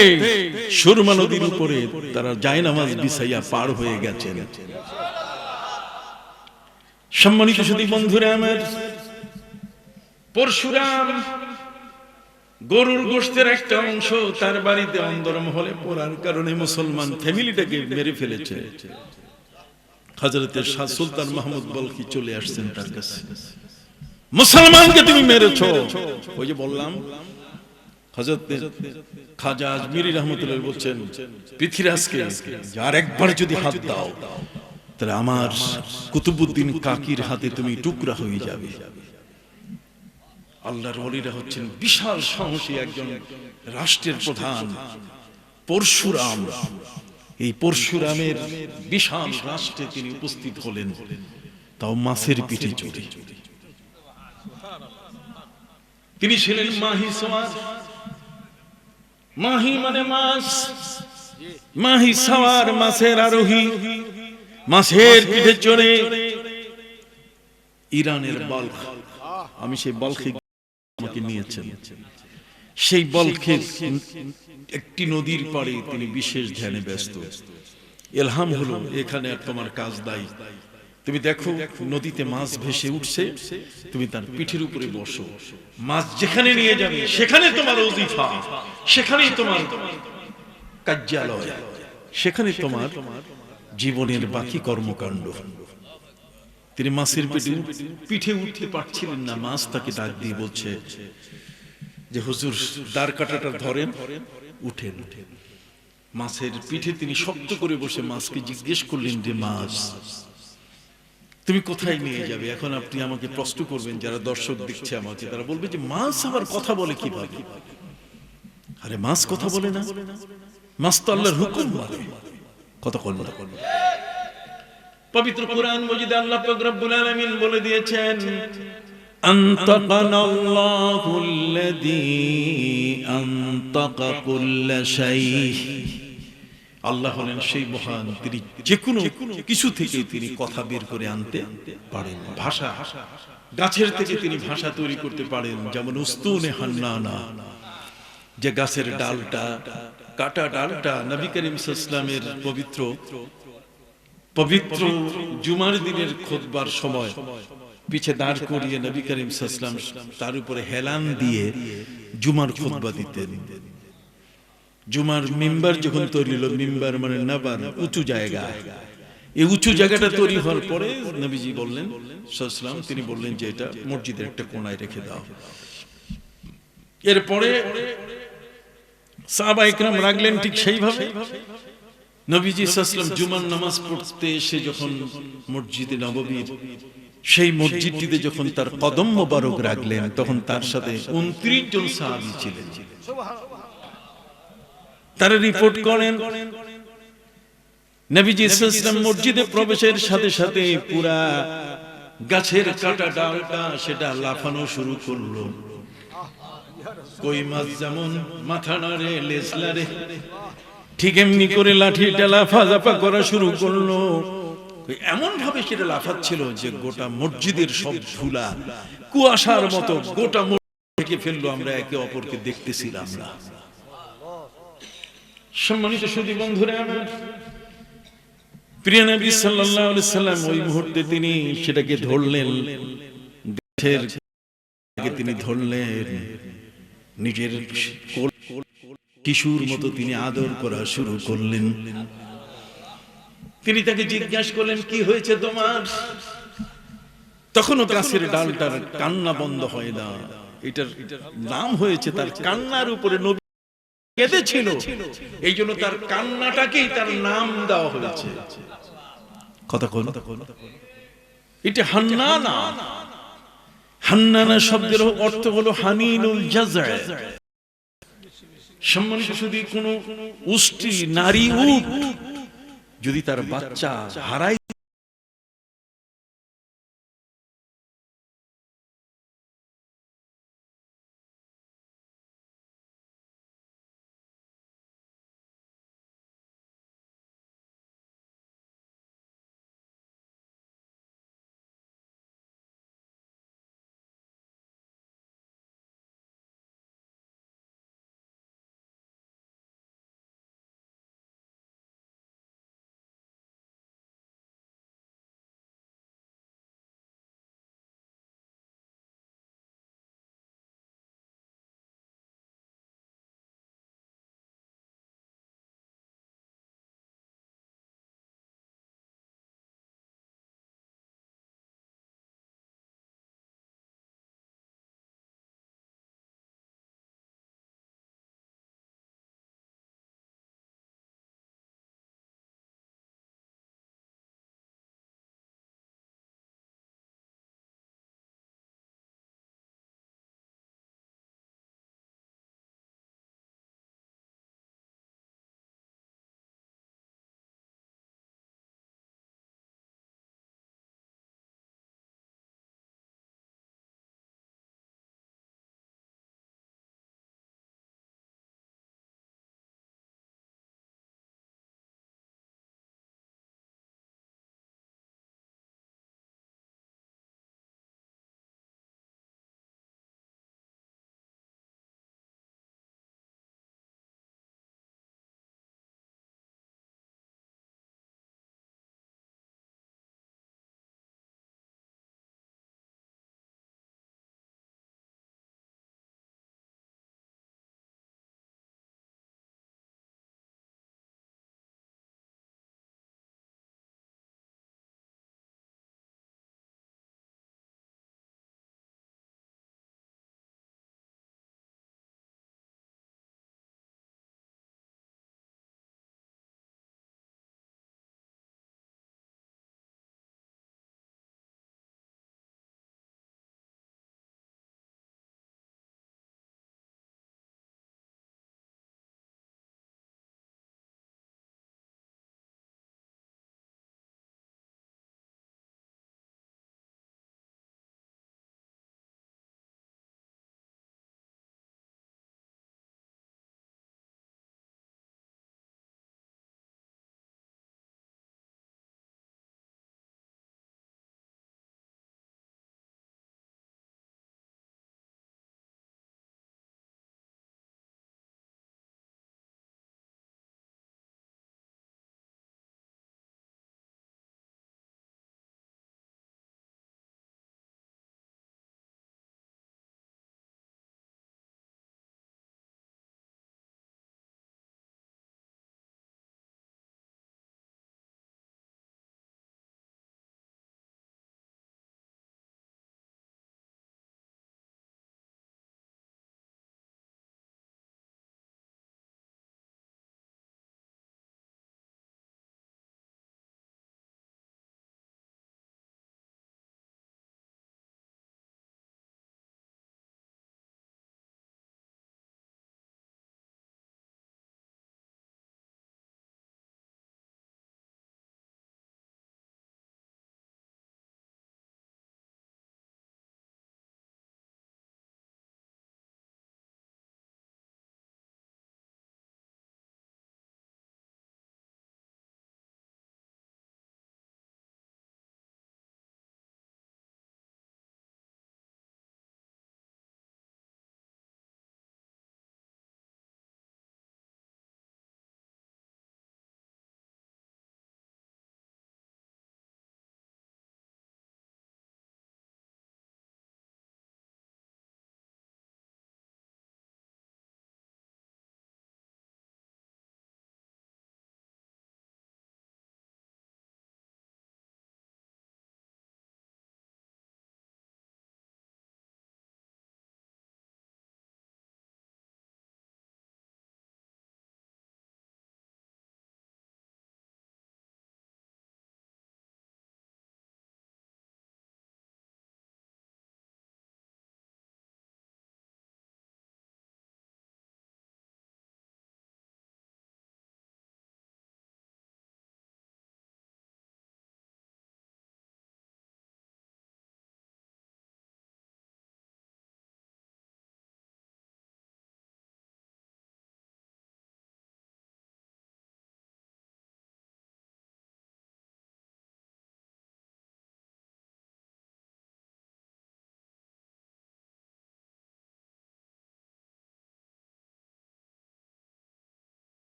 সুরমা নদীর উপরে তারা জায়নামাজ বিছাইয়া পার হয়ে গেছেন। সম্মানিত সুধী বন্ধুরা আমার, পরশুরাম গরুর গোশতের একটা অংশ তার বাড়িতে অন্দরমহলে পড়ার কারণে মুসলমান ফ্যামিলিটাকে মেরে ফেলেছে। হযরতে শাহ সুলতান মাহমুদ বলখি চলে আসছেন তার কাছে, মুসলমানকে তুমি মেরেছো। ওই যে বললাম হযরতে খাজা আজমিরি রহমতুল্লাহ বলছেন, পৃথ্বীরাজকে আর একবার যদি হাত দাও তাহলে আমার কুতুবউদ্দিন কাকির হাতে তুমি টুকরা হয়ে যাবে। আল্লাহর ওলিরা হচ্ছেন বিশাল সাহসী একজন রাষ্ট্রের প্রধান পরশুরাম। এই পরশুরামের বিশাল রাষ্ট্রে তিনি উপস্থিত হলেন, তাও মাছের পিঠে চড়ে। তিনি ছিলেন মাহি সওয়ার। মাহি মানে মাছ, মাহি সওয়ার মাছের আরোহী, মাছের পিঠে চড়ে ইরানের বলখ। আমি সেই বলখে আমাকে নিয়েছেন, সেই বলখের একটি নদীর পাড়ে তিনি বিশেষ ধ্যানে ব্যস্ত। ইলহাম হলো এখানে আর তোমার কাজ দায়ী, তুমি দেখো নদীতে মাছ ভেসে উঠছে, তুমি তার পিঠের উপরে বসো, মাছ যেখানে নিয়ে যাবে সেখানে তোমার ওজিফা, সেখানেই তোমার কার্যালয়, সেখানে তোমার জীবনের বাকি কর্মকাণ্ড। তিনি মাছের পিঠে উঠতে পারছিলেন না। মাছ তাকে ডাক দিয়ে বলছে যে হুজুর দাঁড় কাটাটা ধরেন, উঠেন। মাছের পিঠে তিনি শক্ত করে বসে মাছকে জিজ্ঞেস করলেন যে মাছ তুমি কোথায় নিয়ে যাবে? এখন আপনি আমাকে প্রশ্ন করবেন, যারা দর্শক দেখছে আমাকে, তারা বলবে যে মাছ আবার কথা বলে কিভাবে? আরে মাছ কথা বলে না, মাছ তো আল্লাহর হুকুম মানে কথা বলে না। পবিত্র কুরআন মজিদে আল্লাহ পাক রব্বুল আলামিন বলে দিয়েছেন, আনতাকানাল্লাহুল্লাযী আনতাকা কুল্লা শাই। আল্লাহ হলেন সেই মহান, তিনি যে কোনো কিছু থেকে তিনি কথা বের করে আনতে পারেন। ভাষা, গাছের থেকে তিনি ভাষা তৈরি করতে পারেন। যেমন উস্তুনে হান্নানা, যে গাছের ডালটা, কাটা ডালটা নবী করিম সাল্লাল্লাহু আলাইহি ওয়াসাল্লামের পবিত্র জুমার দিনের খুতবার সময় পিছে দাঁড় করিয়ে নবী করিম সাল্লাল্লাহু আলাইহি ওয়াসাল্লাম তার উপরে হেলান দিয়ে জুমার খুতবা দিতেন। জুমার মিম্বার যখন তৈরি হলো, মিম্বার মানে নাবার উঁচু জায়গা, এই উঁচু জায়গাটা তৈরি হওয়ার পরে নবীজি বললেন সাল্লাল্লাহু আলাইহি ওয়াসাল্লাম, তিনি বললেন যে এটা মসজিদের একটা কোণায় রেখে দাও। এরপরে সাহাবায়ে কেরাম রাখলেন ঠিক সেইভাবে। নবীজি সাল্লাল্লাহু আলাইহি ওয়াসাল্লাম জুমার নামাজ পড়তে এসে যখন মসজিদে নববীর সেই মসজিদটিতে যখন তার কদম মোবারক রাখলেন, তখন তার সাথে 29 জন সাহাবী ছিলেন। তারা রিপোর্ট করেন নবীজি সাল্লাল্লাহু আলাইহি ওয়াসাল্লাম মসজিদে প্রবেশের সাথে সাথে পুরা গাছের কাটা ডালটা সেটা লাফানো শুরু করলো। কই মাছ যেমন মাথা নাড়ে লেজ নাড়ে, ঠিক এমনি করে লাঠিটা লাফাঝাপা করা শুরু করলো। এমন ভাবে সেটা লাফাচ্ছিল যে গোটা মসজিদের সব ধুলা কুয়াশার মতো গোটা মসজিদ থেকে ফেললো। আমরা একে অপরকে দেখতেছিলাম না। সম্মানিত সুধী বন্ধুরা আমার, প্রিয় নবী সাল্লাল্লাহু আলাইহি সাল্লাম ওই মুহূর্তে তিনি সেটাকে ধরলেন, তিনি ধরলেন, নিজের কিশোর মতো তিনি আদর করা শুরু করলেন। তিনি তাকে জিজ্ঞাসা করলেন, কি হয়েছে তোমার? তখনও গাছের ডালটার কান্না বন্ধ হয় না। এটার নাম হয়েছে, তার কান্নার উপরে নবী কেঁদেছিল, এই জন্য তার কান্নাটাকেই তার নাম দেওয়া হয়েছে। কথা কোন এটা হান্নানা। হান্নানা শব্দের অর্থ হলো হানিনুল জাযা। সম্মানিত শুধু কোন উষ্ট্রী নারী উট যদি তার বাচ্চা হারায়